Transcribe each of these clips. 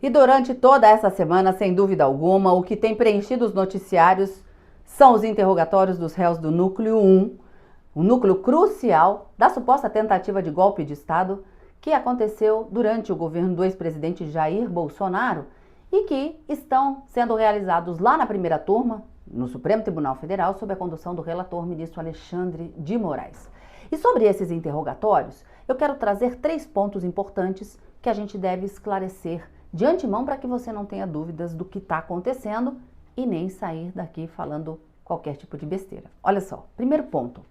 E durante toda essa semana, sem dúvida alguma, o que tem preenchido os noticiários são os interrogatórios dos réus do Núcleo 1, o núcleo crucial da suposta tentativa de golpe de Estado que aconteceu durante o governo do ex-presidente Jair Bolsonaro e que estão sendo realizados lá na primeira turma, no Supremo Tribunal Federal, sob a condução do relator ministro Alexandre de Moraes. E sobre esses interrogatórios, eu quero trazer 3 pontos importantes que a gente deve esclarecer de antemão para que você não tenha dúvidas do que está acontecendo e nem sair daqui falando qualquer tipo de besteira. Olha só, primeiro ponto.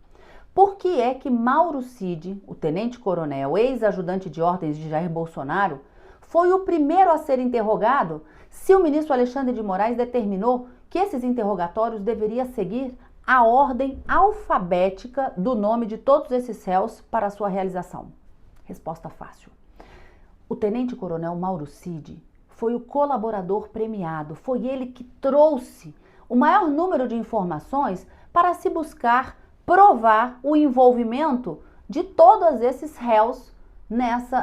Por que é que Mauro Cid, o tenente-coronel, ex-ajudante de ordens de Jair Bolsonaro, foi o primeiro a ser interrogado se o ministro Alexandre de Moraes determinou que esses interrogatórios deveriam seguir a ordem alfabética do nome de todos esses réus para a sua realização? Resposta fácil. O tenente-coronel Mauro Cid foi o colaborador premiado, foi ele que trouxe o maior número de informações para se buscar provar o envolvimento de todos esses réus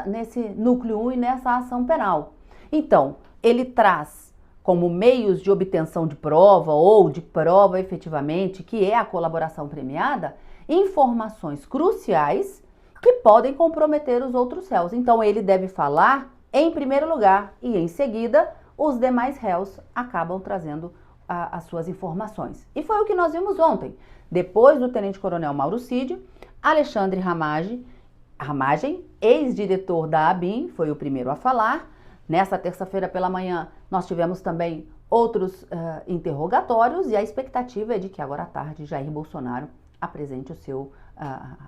nesse núcleo 1 e nessa ação penal. Então, ele traz como meios de obtenção de prova ou de prova efetivamente, que é a colaboração premiada, informações cruciais que podem comprometer os outros réus. Então, ele deve falar em primeiro lugar e em seguida os demais réus acabam trazendo as suas informações. E foi o que nós vimos ontem. Depois do tenente-coronel Mauro Cid, Alexandre Ramagem, ex-diretor da ABIN, foi o primeiro a falar. Nessa terça-feira pela manhã, nós tivemos também outros interrogatórios e a expectativa é de que agora à tarde Jair Bolsonaro apresente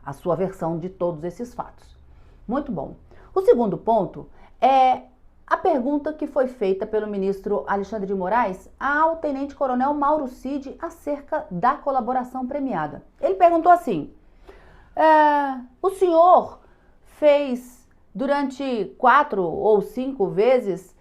a sua versão de todos esses fatos. Muito bom. O segundo ponto é a pergunta que foi feita pelo ministro Alexandre de Moraes ao tenente-coronel Mauro Cid acerca da colaboração premiada. Ele perguntou assim, o senhor fez durante 4 ou 5 vezes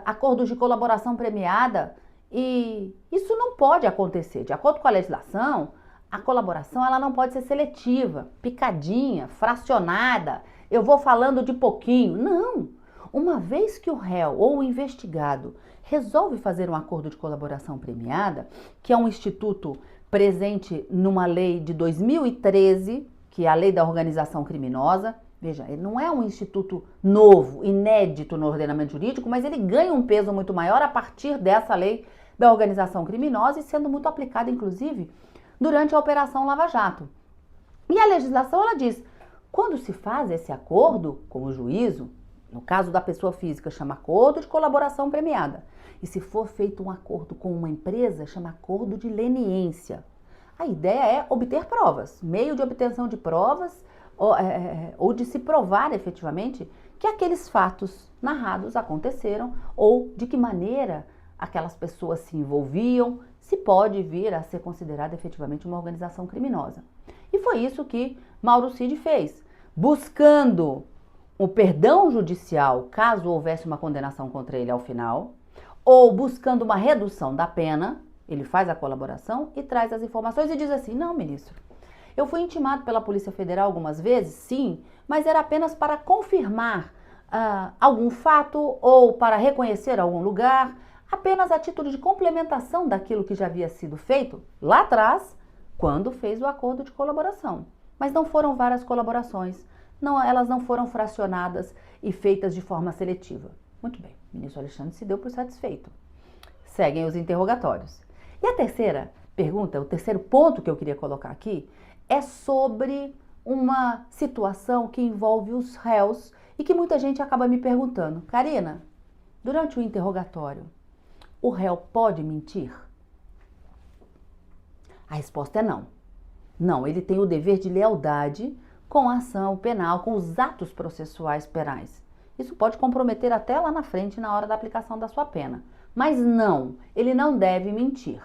acordos de colaboração premiada e isso não pode acontecer. De acordo com a legislação, a colaboração ela não pode ser seletiva, picadinha, fracionada, eu vou falando de pouquinho. Não! Uma vez que o réu ou o investigado resolve fazer um acordo de colaboração premiada, que é um instituto presente numa lei de 2013, que é a Lei da Organização Criminosa, veja, ele não é um instituto novo, inédito no ordenamento jurídico, mas ele ganha um peso muito maior a partir dessa Lei da Organização Criminosa e sendo muito aplicada, inclusive, durante a Operação Lava Jato. E a legislação, ela diz, quando se faz esse acordo com o juízo, no caso da pessoa física, chama acordo de colaboração premiada. E se for feito um acordo com uma empresa, chama acordo de leniência. A ideia é obter provas, meio de obtenção de provas ou de se provar efetivamente que aqueles fatos narrados aconteceram ou de que maneira aquelas pessoas se envolviam, se pode vir a ser considerada efetivamente uma organização criminosa. E foi isso que Mauro Cid fez, buscando o perdão judicial, caso houvesse uma condenação contra ele ao final, ou buscando uma redução da pena, ele faz a colaboração e traz as informações e diz assim, não, ministro, eu fui intimado pela Polícia Federal algumas vezes, sim, mas era apenas para confirmar algum fato ou para reconhecer algum lugar, apenas a título de complementação daquilo que já havia sido feito lá atrás, quando fez o acordo de colaboração. Mas não foram várias colaborações. Não, elas não foram fracionadas e feitas de forma seletiva. Muito bem, o ministro Alexandre se deu por satisfeito. Seguem os interrogatórios. E a terceira pergunta, o terceiro ponto que eu queria colocar aqui, é sobre uma situação que envolve os réus e que muita gente acaba me perguntando. Karina, durante o interrogatório, o réu pode mentir? A resposta é não. Não, ele tem o dever de lealdade com a ação penal, com os atos processuais penais. Isso pode comprometer até lá na frente, na hora da aplicação da sua pena. Mas não, ele não deve mentir.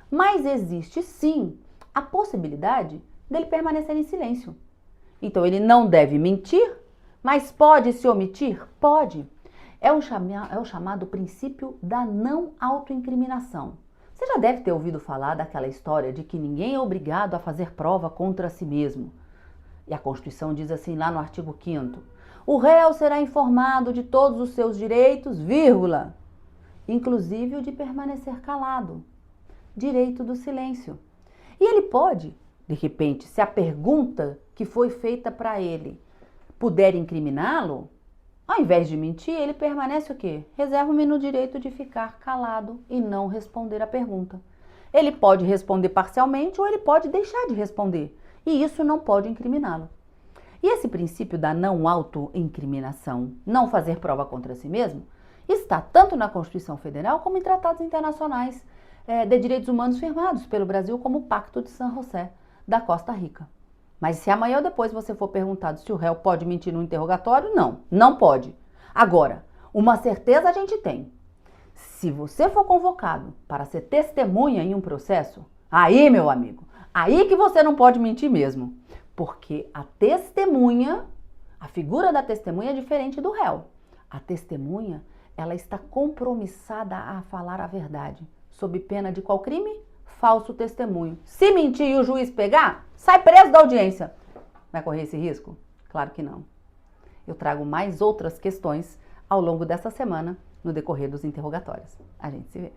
Mas existe sim a possibilidade dele permanecer em silêncio. Então ele não deve mentir, mas pode se omitir? Pode. É o chamado princípio da não autoincriminação. Você já deve ter ouvido falar daquela história de que ninguém é obrigado a fazer prova contra si mesmo. E a Constituição diz assim lá no artigo 5º, O réu será informado de todos os seus direitos, vírgula, inclusive o de permanecer calado. Direito do silêncio. E ele pode, de repente, se a pergunta que foi feita para ele puder incriminá-lo, ao invés de mentir, ele permanece o quê? Reserva-me no direito de ficar calado e não responder a pergunta. Ele pode responder parcialmente ou ele pode deixar de responder. E isso não pode incriminá-lo. E esse princípio da não autoincriminação, não fazer prova contra si mesmo, está tanto na Constituição Federal como em tratados internacionais de direitos humanos firmados pelo Brasil, como o Pacto de San José, da Costa Rica. Mas se amanhã ou depois você for perguntado se o réu pode mentir no interrogatório, não pode. Agora, uma certeza a gente tem. Se você for convocado para ser testemunha em um processo, aí, meu amigo, aí que você não pode mentir mesmo. Porque a testemunha, a figura da testemunha é diferente do réu. A testemunha, ela está compromissada a falar a verdade. Sob pena de qual crime? Falso testemunho. Se mentir e o juiz pegar, sai preso da audiência. Vai correr esse risco? Claro que não. Eu trago mais outras questões ao longo dessa semana, no decorrer dos interrogatórios. A gente se vê.